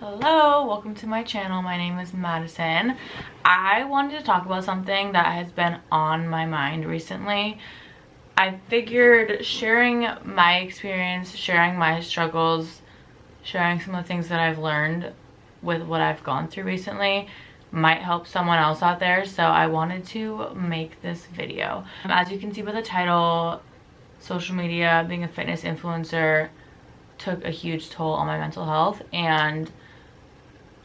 Hello, welcome to my channel. My name is Madison. I wanted to talk about something that has been on my mind recently. I figured sharing my experience, sharing my struggles, sharing some of the things that I've learned with what I've gone through recently might help someone else out there, so I wanted to make this video. As you can see by the title, social media, being a fitness influencer took a huge toll on my mental health, and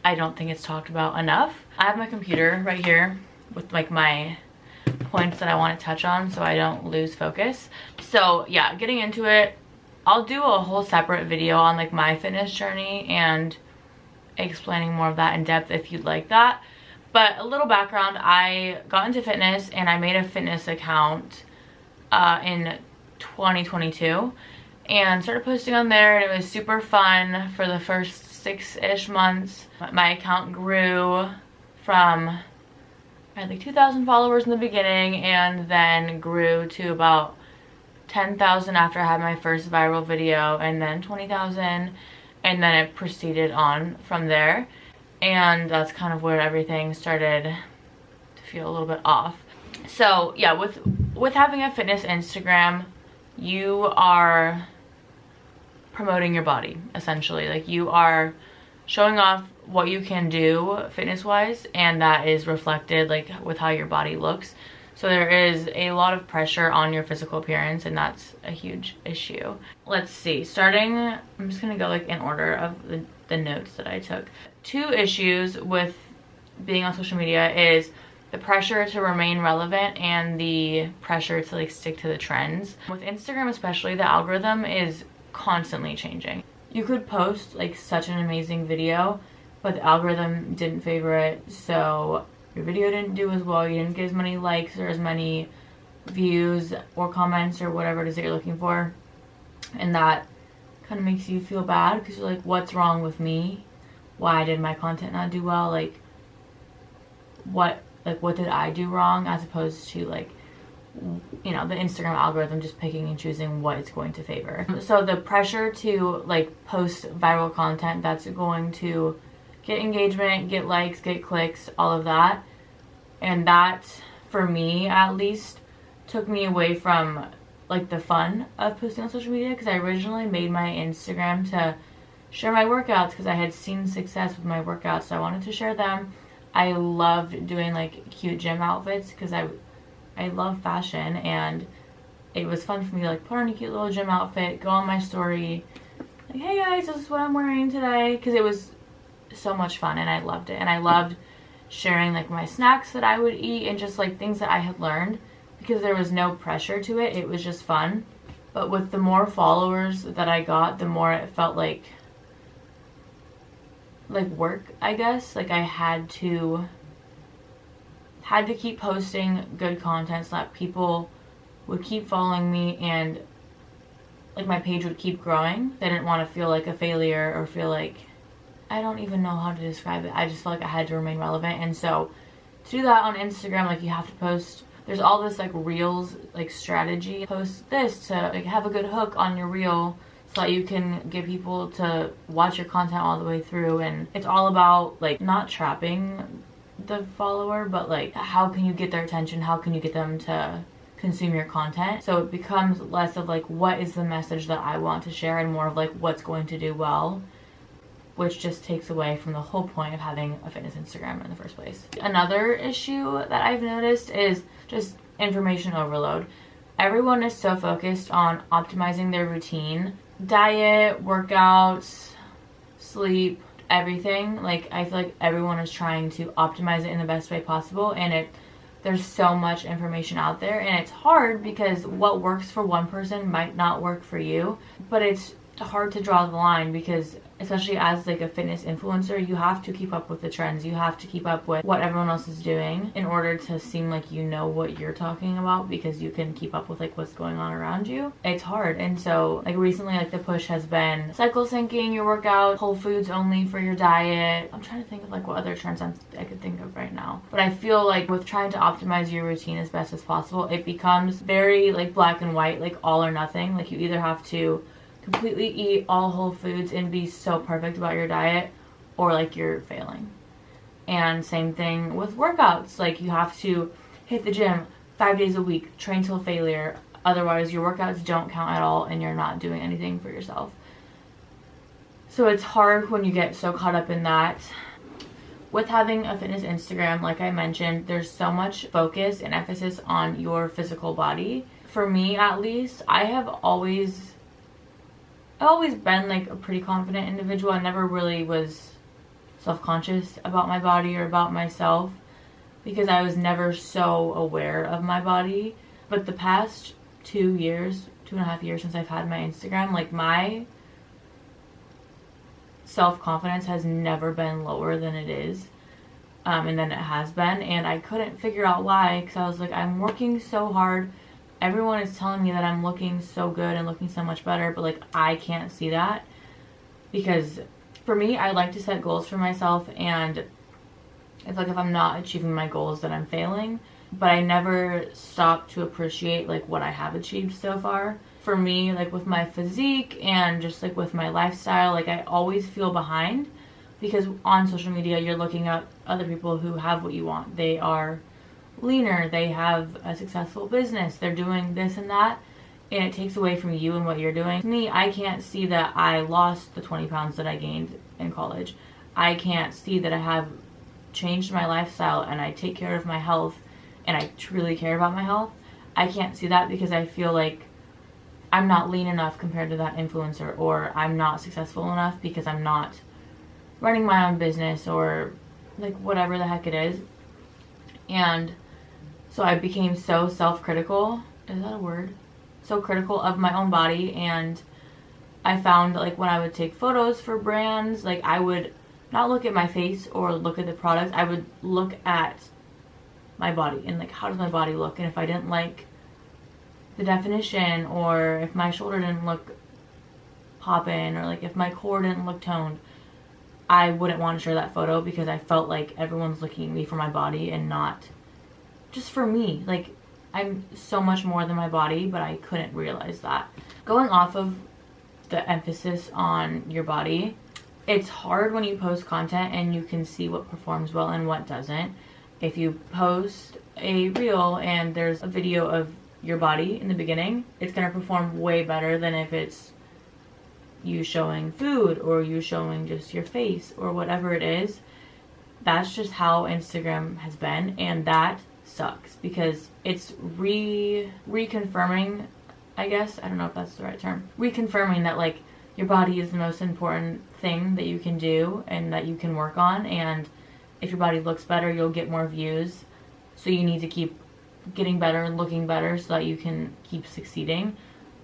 I don't think it's talked about enough. I have my computer right here with like my points that I want to touch on so I don't lose focus. So yeah, getting into it, I'll do a whole separate video on like my fitness journey and explaining more of that in depth if you'd like that. But a little background, I got into fitness and I made a fitness account in 2022 and started posting on there, and it was super fun for the first 6-ish months. My account grew from, I had like 2,000 followers in the beginning, and then grew to about 10,000 after I had my first viral video, and then 20,000, and then it proceeded on from there. And that's kind of where everything started to feel a little bit off. So yeah, with having a fitness Instagram, you are promoting your body, essentially. Like, you are showing off what you can do fitness wise, and that is reflected like with how your body looks. So there is a lot of pressure on your physical appearance, and that's a huge issue. Let's see, starting, I'm just gonna go like in order of the notes that I took. 2 issues with being on social media is the pressure to remain relevant and the pressure to like stick to the trends. With Instagram especially, the algorithm is constantly changing. You could post like such an amazing video, but the algorithm didn't favor it, so your video didn't do as well, you didn't get as many likes or as many views or comments or whatever it is that you're looking for, and that kind of makes you feel bad because you're like, what's wrong with me? Why did my content not do well? Like what did I do wrong? As opposed to like, you know, the Instagram algorithm just picking and choosing what it's going to favor. So the pressure to like post viral content that's going to get engagement, get likes, get clicks, all of that, and that, for me at least, took me away from like the fun of posting on social media, because I originally made my Instagram to share my workouts because I had seen success with my workouts, so I wanted to share them. I loved doing like cute gym outfits because I love fashion, and it was fun for me to like put on a cute little gym outfit, go on my story, like, hey guys, this is what I'm wearing today, because it was so much fun and I loved it. And I loved sharing like my snacks that I would eat and just like things that I had learned, because there was no pressure to it. It was just fun. But with the more followers that I got, the more it felt like work, I guess. Like I had to keep posting good content so that people would keep following me and like my page would keep growing. I didn't want to feel like a failure or feel like, I don't even know how to describe it. I just felt like I had to remain relevant. And so to do that on Instagram, like, you have to post, there's all this like reels like strategy. Post this to like have a good hook on your reel so that you can get people to watch your content all the way through. And it's all about like not trapping the follower, but like how can you get their attention, how can you get them to consume your content. So it becomes less of like what is the message that I want to share, and more of like what's going to do well, which just takes away from the whole point of having a fitness Instagram in the first place. Another issue that I've noticed is just information overload. Everyone is so focused on optimizing their routine, diet, workouts, sleep, everything. Like, I feel like everyone is trying to optimize it in the best way possible, and there's so much information out there, and it's hard because what works for one person might not work for you. But it's hard to draw the line because, especially as like a fitness influencer, you have to keep up with the trends, you have to keep up with what everyone else is doing in order to seem like you know what you're talking about, because you can keep up with like what's going on around you. It's hard. And so like recently, like the push has been cycle syncing your workout, whole foods only for your diet. I'm trying to think of like what other trends I could think of right now, but I feel like with trying to optimize your routine as best as possible, it becomes very like black and white, like all or nothing. Like, you either have to completely eat all whole foods and be so perfect about your diet, or like you're failing. And same thing with workouts. Like you have to hit the gym 5 days a week, train till failure. Otherwise your workouts don't count at all and you're not doing anything for yourself. So it's hard when you get so caught up in that. With having a fitness Instagram, like I mentioned, there's so much focus and emphasis on your physical body. For me, at least, I've always been like a pretty confident individual. I never really was self-conscious about my body or about myself because I was never so aware of my body. But the past 2.5 years since I've had my Instagram, like my self-confidence has never been lower than it is, and then it has been, and I couldn't figure out why, because I was like, I'm working so hard, everyone is telling me that I'm looking so good and looking so much better, but like I can't see that. Because for me, I like to set goals for myself, and it's like if I'm not achieving my goals, then I'm failing. But I never stop to appreciate like what I have achieved so far. For me, like with my physique and just like with my lifestyle, like I always feel behind, because on social media you're looking at other people who have what you want. They are leaner, they have a successful business, they're doing this and that, and it takes away from you and what you're doing. Me, I can't see that I lost the 20 pounds that I gained in college. I can't see that I have changed my lifestyle and I take care of my health and I truly care about my health. I can't see that because I feel like I'm not lean enough compared to that influencer, or I'm not successful enough because I'm not running my own business, or like whatever the heck it is. And so I became so self-critical. Is that a word? So critical of my own body. And I found that like when I would take photos for brands, like I would not look at my face or look at the products. I would look at my body and like, how does my body look? And if I didn't like the definition, or if my shoulder didn't look poppin', or like if my core didn't look toned, I wouldn't want to share that photo, because I felt like everyone's looking at me for my body and not just for me. Like I'm so much more than my body, but I couldn't realize that. Going off of the emphasis on your body, it's hard when you post content and you can see what performs well and what doesn't. If you post a reel and there's a video of your body in the beginning, it's going to perform way better than if it's you showing food or you showing just your face or whatever it is. That's just how Instagram has been, and that sucks because it's reconfirming, I guess, I don't know if that's the right term, reconfirming that like your body is the most important thing that you can do and that you can work on, and if your body looks better, you'll get more views. So you need to keep getting better and looking better so that you can keep succeeding.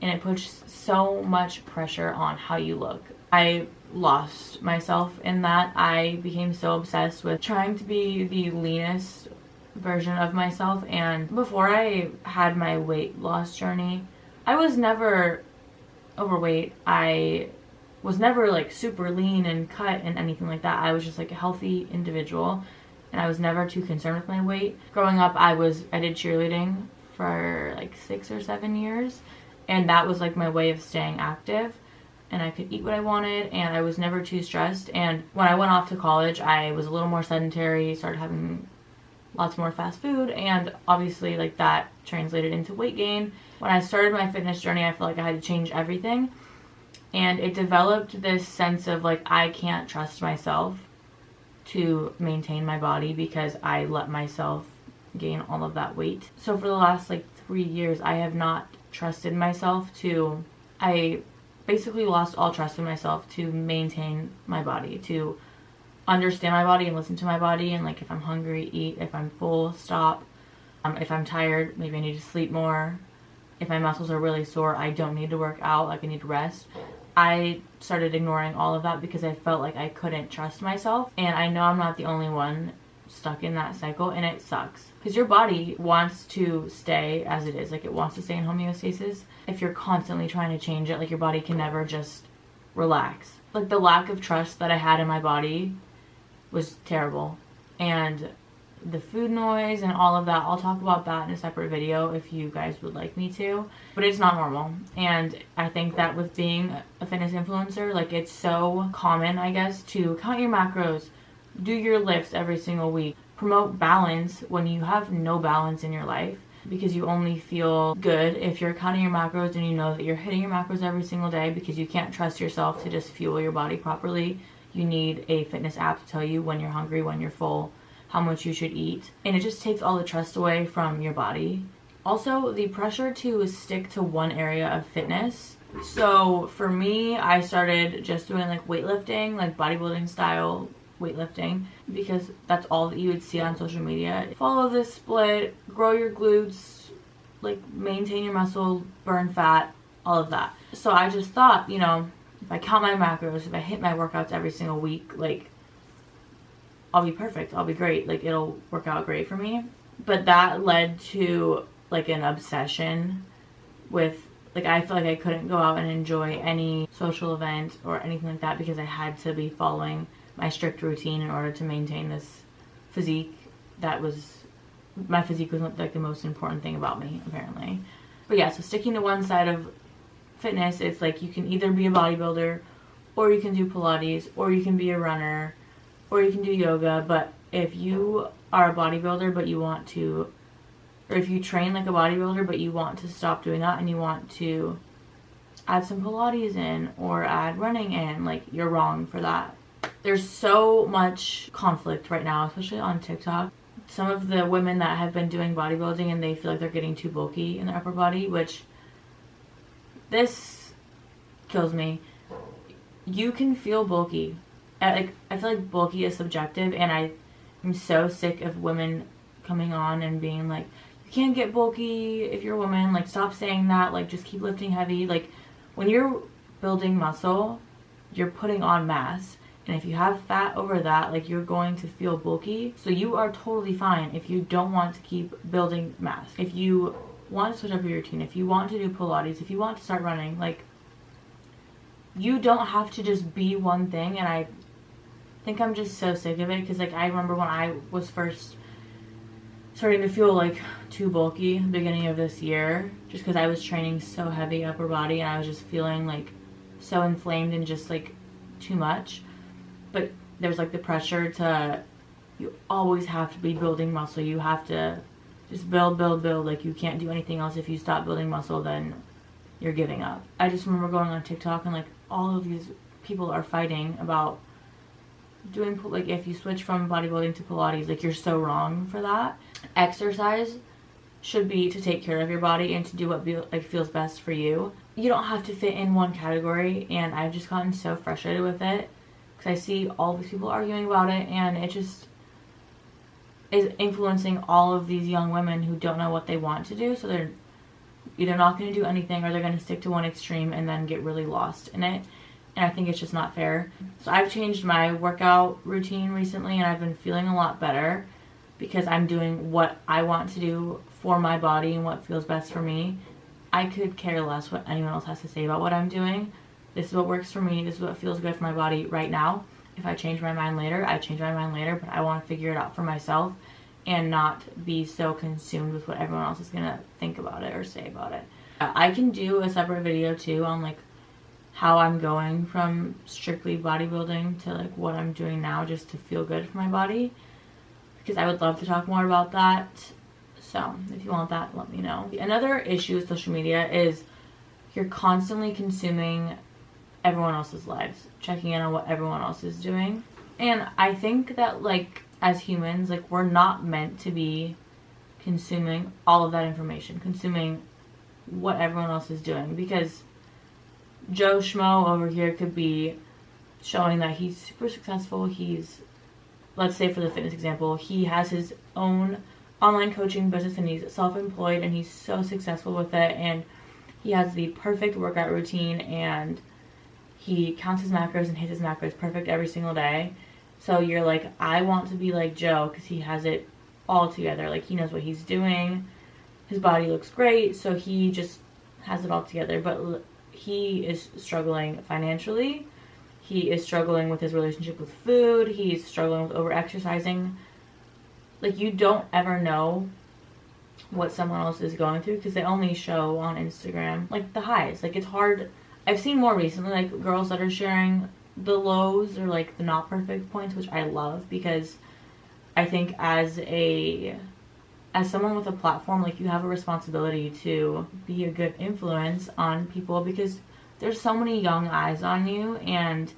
And it puts so much pressure on how you look. I lost myself in that. I became so obsessed with trying to be the leanest version of myself. And before I had my weight loss journey, I was never overweight. I was never like super lean and cut and anything like that. I was just like a healthy individual, and I was never too concerned with my weight. Growing up, I did cheerleading for like 6 or 7 years, and that was like my way of staying active, and I could eat what I wanted, and I was never too stressed. And when I went off to college, I was a little more sedentary, started having lots more fast food, and obviously like that translated into weight gain. When I started my fitness journey, I felt like I had to change everything, and it developed this sense of like I can't trust myself to maintain my body because I let myself gain all of that weight. So for the last like 3 years, I have not trusted myself to, I basically lost all trust in myself to maintain my body, to understand my body and listen to my body, and like if I'm hungry, eat, if I'm full, stop, if I'm tired, maybe I need to sleep more, if my muscles are really sore, I don't need to work out, like I need to rest. I started ignoring all of that because I felt like I couldn't trust myself, and I know I'm not the only one stuck in that cycle, and it sucks because your body wants to stay as it is, like it wants to stay in homeostasis. If you're constantly trying to change it, like your body can never just relax. Like the lack of trust that I had in my body was terrible, and the food noise and all of that. I'll talk about that in a separate video if you guys would like me to. But it's not normal. And I think that with being a fitness influencer, like, it's so common, I guess, to count your macros, do your lifts every single week, promote balance when you have no balance in your life, because you only feel good if you're counting your macros and you know that you're hitting your macros every single day, because you can't trust yourself to just fuel your body properly. You need a fitness app to tell you when you're hungry, when you're full, how much you should eat. And it just takes all the trust away from your body. Also, the pressure to stick to one area of fitness. So for me, I started just doing like weightlifting, like bodybuilding style weightlifting, because that's all that you would see on social media. Follow this split, grow your glutes, like maintain your muscle, burn fat, all of that. So I just thought, you know, if I count my macros, if I hit my workouts every single week, like, I'll be perfect, I'll be great, like, it'll work out great for me. But that led to like an obsession with, like, I feel like I couldn't go out and enjoy any social event or anything like that because I had to be following my strict routine in order to maintain this physique. My physique was like the most important thing about me, apparently. But yeah, so sticking to one side of fitness, it's like you can either be a bodybuilder, or you can do Pilates, or you can be a runner, or you can do yoga. But if you are a bodybuilder but you want to, or if you train like a bodybuilder but you want to stop doing that and you want to add some Pilates in or add running in, like, you're wrong for that. There's so much conflict right now, especially on TikTok. Some of the women that have been doing bodybuilding and they feel like they're getting too bulky in their upper body, which this kills me. You can feel bulky. I feel like bulky is subjective, and I'm so sick of women coming on and being like, you can't get bulky if you're a woman. Like, stop saying that. Like, just keep lifting heavy. Like, when you're building muscle, you're putting on mass. And if you have fat over that, like, you're going to feel bulky. So you are totally fine if you don't want to keep building mass. If you want to switch up your routine, if you want to do Pilates, if you want to start running, like, you don't have to just be one thing. And I think I'm just so sick of it, because, like, I remember when I was first starting to feel like too bulky at the beginning of this year, just because I was training so heavy upper body and I was just feeling like so inflamed and just like too much. But there's like the pressure to, you always have to be building muscle. You have to just build. Like, you can't do anything else. If you stop building muscle, then you're giving up. I just remember going on TikTok and like all of these people are fighting about doing, like, if you switch from bodybuilding to Pilates, like, you're so wrong for that. Exercise should be to take care of your body and to do what feels best for you. You don't have to fit in one category, and I've just gotten so frustrated with it because I see all these people arguing about it, and it just is influencing all of these young women who don't know what they want to do. So they're either not going to do anything, or they're going to stick to one extreme and then get really lost in it. And I think it's just not fair. So I've changed my workout routine recently, and I've been feeling a lot better because I'm doing what I want to do for my body and what feels best for me. I could care less what anyone else has to say about what I'm doing. This is what works for me. This is what feels good for my body right now. If I change my mind later, I change my mind later, but I want to figure it out for myself and not be so consumed with what everyone else is going to think about it or say about it. I can do a separate video too on like how I'm going from strictly bodybuilding to like what I'm doing now just to feel good for my body, because I would love to talk more about that. So if you want that, let me know. Another issue with social media is you're constantly consuming everyone else's lives, checking in on what everyone else is doing. And I think that, like, as humans, like, we're not meant to be consuming all of that information, consuming what everyone else is doing, because Joe Schmo over here could be showing that he's super successful. He's, let's say for the fitness example, he has his own online coaching business and he's self-employed and he's so successful with it, and he has the perfect workout routine and he counts his macros and hits his macros perfect every single day. So you're like, I want to be like Joe because he has it all together. Like, he knows what he's doing. His body looks great, so he just has it all together. But he is struggling financially. He is struggling with his relationship with food. He's struggling with over-exercising. like, you don't ever know what someone else is going through because they only show on Instagram like the highs. Like, it's hard. I've seen more recently like girls that are sharing the lows or like the not perfect points, which I love, because I think as someone with a platform, like, you have a responsibility to be a good influence on people, because there's so many young eyes on you, and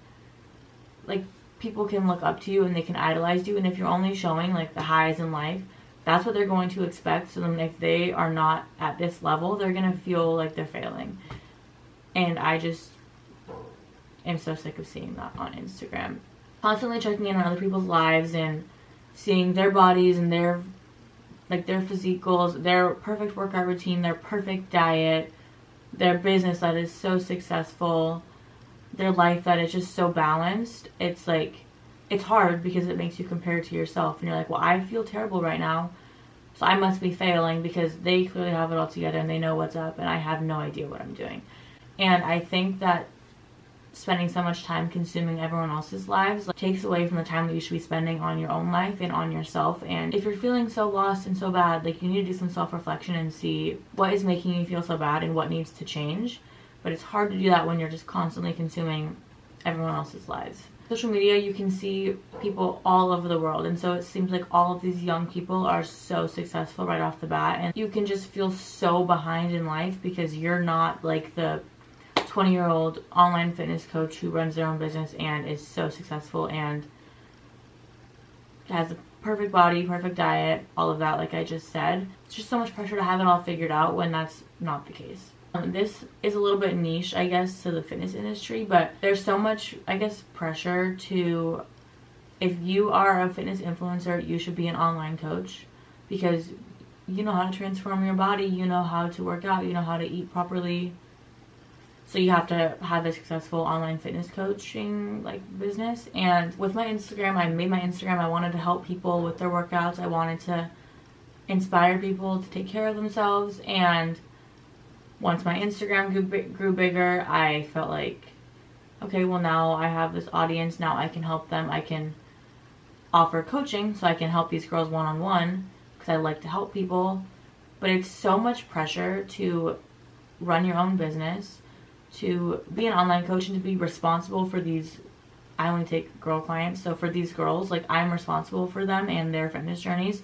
like, people can look up to you and they can idolize you, and if you're only showing like the highs in life, that's what they're going to expect. So then if they are not at this level, they're going to feel like they're failing. And I just am so sick of seeing that on Instagram. Constantly checking in on other people's lives and seeing their bodies and their physique goals, their perfect workout routine, their perfect diet, their business that is so successful, their life that is just so balanced. It's like, it's hard because it makes you compare to yourself, and you're like, well, I feel terrible right now, so I must be failing because they clearly have it all together and they know what's up, and I have no idea what I'm doing. And I think that spending so much time consuming everyone else's lives like, takes away from the time that you should be spending on your own life and on yourself. And if you're feeling so lost and so bad, like, you need to do some self-reflection and see what is making you feel so bad and what needs to change. But it's hard to do that when you're just constantly consuming everyone else's lives. Social media, you can see people all over the world, and so it seems like all of these young people are so successful right off the bat, and you can just feel so behind in life because you're not like the 20-year-old online fitness coach who runs their own business and is so successful and has the perfect body, perfect diet, all of that, like I just said. It's just so much pressure to have it all figured out when that's not the case. This is a little bit niche, I guess, to the fitness industry, but there's so much, I guess, pressure to, if you are a fitness influencer, you should be an online coach, because you know how to transform your body, you know how to work out, you know how to eat properly. So you have to have a successful online fitness coaching like business. And with my Instagram, I made my Instagram, I wanted to help people with their workouts. I wanted to inspire people to take care of themselves. And once my Instagram grew bigger, I felt like, okay, well, now I have this audience. Now I can help them. I can offer coaching, so I can help these girls one-on-one, because I like to help people. But it's so much pressure to run your own business, to be an online coach, and to be responsible for these. I only take girl clients, so for these girls, like, I'm responsible for them and their fitness journeys.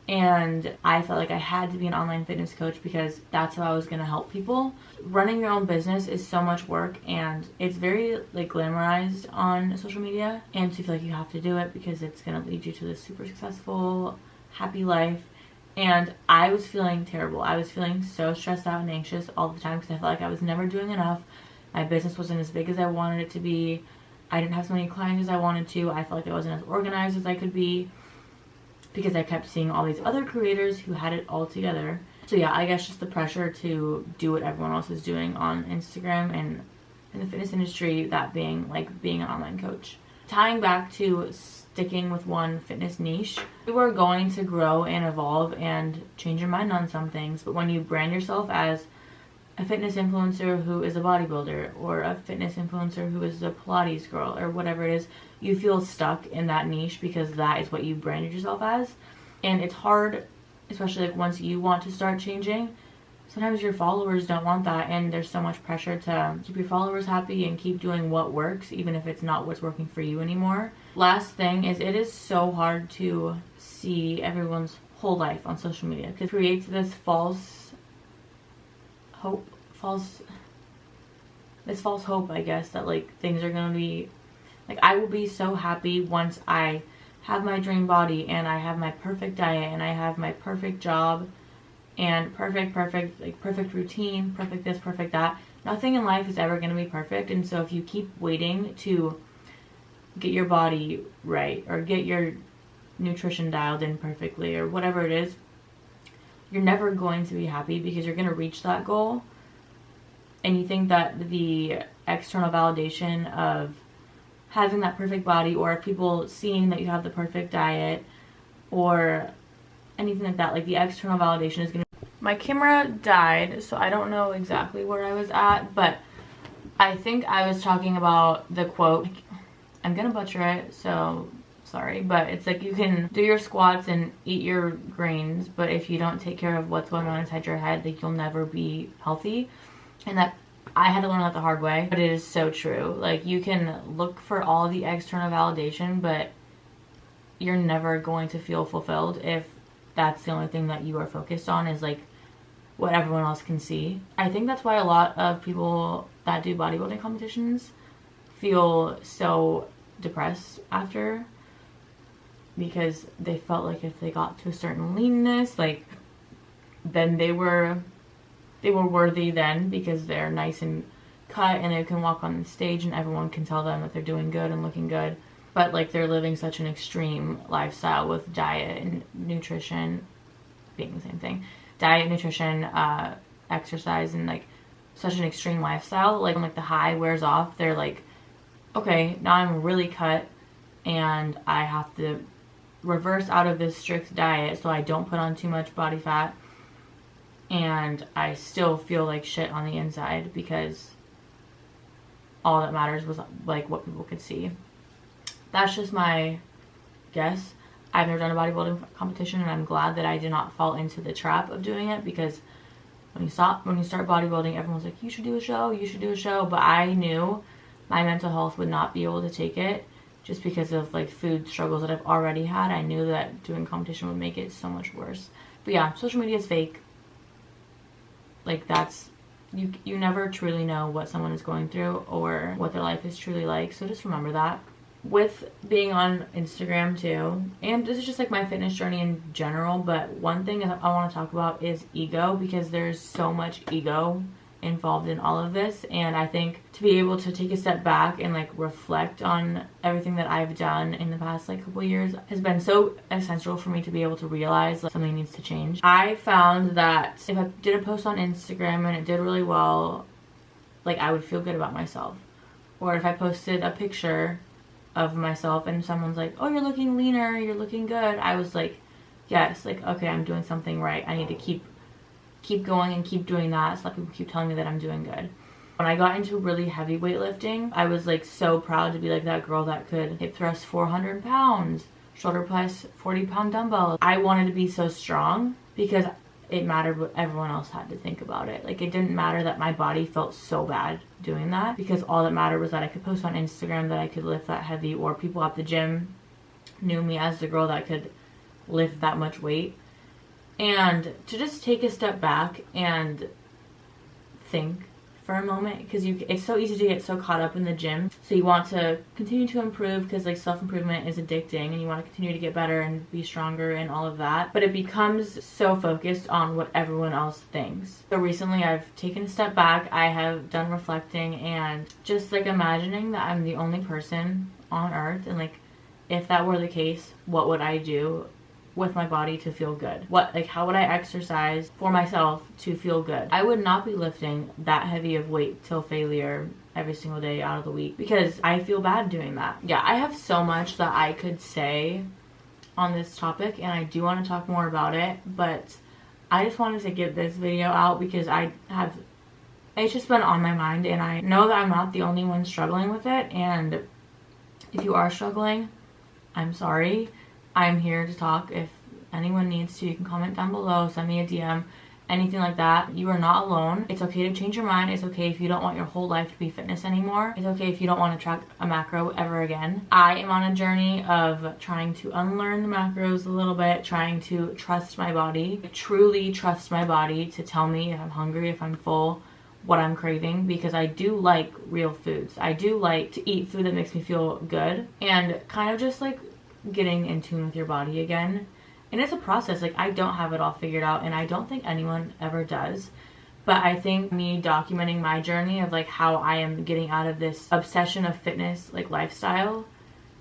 And I felt like I had to be an online fitness coach because that's how I was going to help people. Running your own business is so much work, and it's very like glamorized on social media, and to feel like you have to do it because it's going to lead you to this super successful, happy life. And I was feeling terrible. I was feeling so stressed out and anxious all the time because I felt like I was never doing enough. My business wasn't as big as I wanted it to be. I didn't have so many clients as I wanted to. I felt like I wasn't as organized as I could be, because I kept seeing all these other creators who had it all together. So yeah, I guess just the pressure to do what everyone else is doing on Instagram and in the fitness industry, that being like being an online coach. Tying back to sticking with one fitness niche, you are going to grow and evolve and change your mind on some things, but when you brand yourself as a fitness influencer who is a bodybuilder, or a fitness influencer who is a Pilates girl, or whatever it is, you feel stuck in that niche because that is what you branded yourself as. And it's hard, especially like once you want to start changing. Sometimes your followers don't want that, and there's so much pressure to keep your followers happy and keep doing what works, even if it's not what's working for you anymore. Last thing is, it is so hard to see everyone's whole life on social media because it creates this false hope, I guess, that like things are gonna be like, I will be so happy once I have my dream body and I have my perfect diet and I have my perfect job and perfect routine, perfect this, perfect that. Nothing in life is ever gonna be perfect, and so if you keep waiting to get your body right or get your nutrition dialed in perfectly or whatever it is, you're never going to be happy, because you're going to reach that goal and you think that the external validation of having that perfect body, or people seeing that you have the perfect diet or anything like that, like the external validation is going to... My camera died, so I don't know exactly where I was at, but I think I was talking about the quote. I'm going to butcher it, so sorry, but it's like you can do your squats and eat your grains, but if you don't take care of what's going on inside your head, like you'll never be healthy. And that I had to learn that the hard way, but it is so true. Like you can look for all the external validation, but you're never going to feel fulfilled if that's the only thing that you are focused on is like what everyone else can see. I think that's why a lot of people that do bodybuilding competitions feel so depressed after, because they felt like if they got to a certain leanness, like then they were worthy then, because they're nice and cut and they can walk on the stage and everyone can tell them that they're doing good and looking good. But like they're living such an extreme lifestyle with diet and nutrition being the same thing. Diet, nutrition, exercise, and like such an extreme lifestyle. Like when like the high wears off, they're like, okay, now I'm really cut and I have to reverse out of this strict diet so I don't put on too much body fat, and I still feel like shit on the inside because all that matters was like what people could see. That's just my guess. I've never done a bodybuilding competition, and I'm glad that I did not fall into the trap of doing it, because when you start bodybuilding, everyone's like, you should do a show, you should do a show. But I knew my mental health would not be able to take it just because of like food struggles that I've already had. I knew that doing competition would make it so much worse. But yeah, social media is fake. Like that's, you never truly know what someone is going through or what their life is truly like. So just remember that. With being on Instagram too, and this is just like my fitness journey in general, but one thing I want to talk about is ego, because there's so much ego involved in all of this. And I think to be able to take a step back and like reflect on everything that I've done in the past like couple years has been so essential for me to be able to realize like something needs to change. I found that if I did a post on Instagram and it did really well, like I would feel good about myself. Or if I posted a picture of myself and someone's like, oh, you're looking leaner, you're looking good, I was like, yes, like okay, I'm doing something right. I need to keep going and keep doing that, so that people keep telling me that I'm doing good. When I got into really heavy weightlifting, I was like so proud to be like that girl that could hip thrust 400 pounds, shoulder press 40-pound dumbbells. I wanted to be so strong because it mattered what everyone else had to think about it. Like it didn't matter that my body felt so bad doing that, because all that mattered was that I could post on Instagram that I could lift that heavy, or people at the gym knew me as the girl that could lift that much weight. And to just take a step back and think for a moment, because it's so easy to get so caught up in the gym, so you want to continue to improve because like self-improvement is addicting and you want to continue to get better and be stronger and all of that, but it becomes so focused on what everyone else thinks. So recently I've taken a step back, I have done reflecting and just like imagining that I'm the only person on earth, and like if that were the case, what would I do with my body to feel good? How would I exercise for myself to feel good? I would not be lifting that heavy of weight till failure every single day out of the week, because I feel bad doing that. Yeah, I have so much that I could say on this topic, and I do want to talk more about it, but I just wanted to get this video out because it's just been on my mind, and I know that I'm not the only one struggling with it. And if you are struggling, I'm sorry. I'm here to talk. If anyone needs to, you can comment down below, send me a DM, anything like that. You are not alone. It's okay to change your mind. It's okay if you don't want your whole life to be fitness anymore. It's okay if you don't want to track a macro ever again. I am on a journey of trying to unlearn the macros a little bit, trying to trust my body, truly trust my body to tell me if I'm hungry, if I'm full, what I'm craving, because I do like real foods. I do like to eat food that makes me feel good, and kind of just like getting in tune with your body again. And it's a process. Like I don't have it all figured out, and I don't think anyone ever does, but I think me documenting my journey of like how I am getting out of this obsession of fitness like lifestyle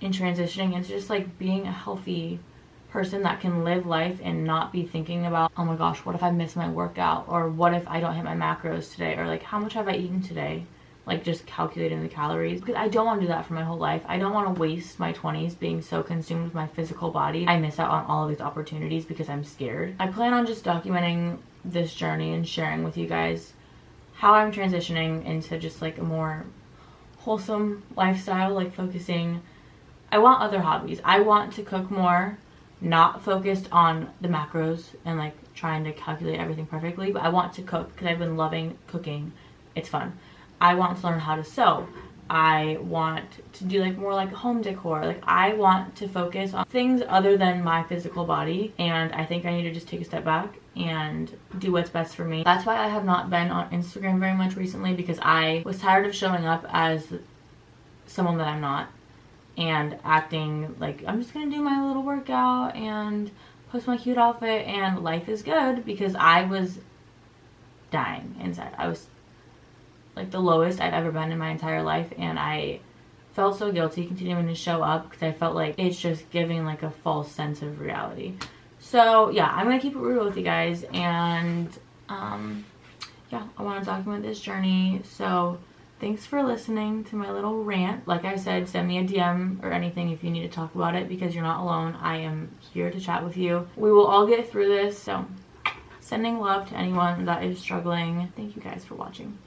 and transitioning into just like being a healthy person that can live life and not be thinking about, oh my gosh, what if I miss my workout, or what if I don't hit my macros today, or like how much have I eaten today, like just calculating the calories, because I don't want to do that for my whole life. I don't want to waste my 20s being so consumed with my physical body I miss out on all of these opportunities because I'm scared. I plan on just documenting this journey and sharing with you guys how I'm transitioning into just like a more wholesome lifestyle, like focusing, I want other hobbies. I want to cook more, not focused on the macros and like trying to calculate everything perfectly, but I want to cook because I've been loving cooking. It's fun. I want to learn how to sew. I want to do like more like home decor. Like I want to focus on things other than my physical body, and I think I need to just take a step back and do what's best for me. That's why I have not been on Instagram very much recently, because I was tired of showing up as someone that I'm not and acting like I'm just gonna do my little workout and post my cute outfit and life is good, because I was dying inside. I was like the lowest I've ever been in my entire life, and I felt so guilty continuing to show up because I felt like it's just giving like a false sense of reality. So yeah, I'm gonna keep it real with you guys, and yeah, I want to document this journey. So thanks for listening to my little rant. Like I said, send me a DM or anything if you need to talk about it, because you're not alone. I am here to chat with you. We will all get through this. So sending love to anyone that is struggling. Thank you guys for watching.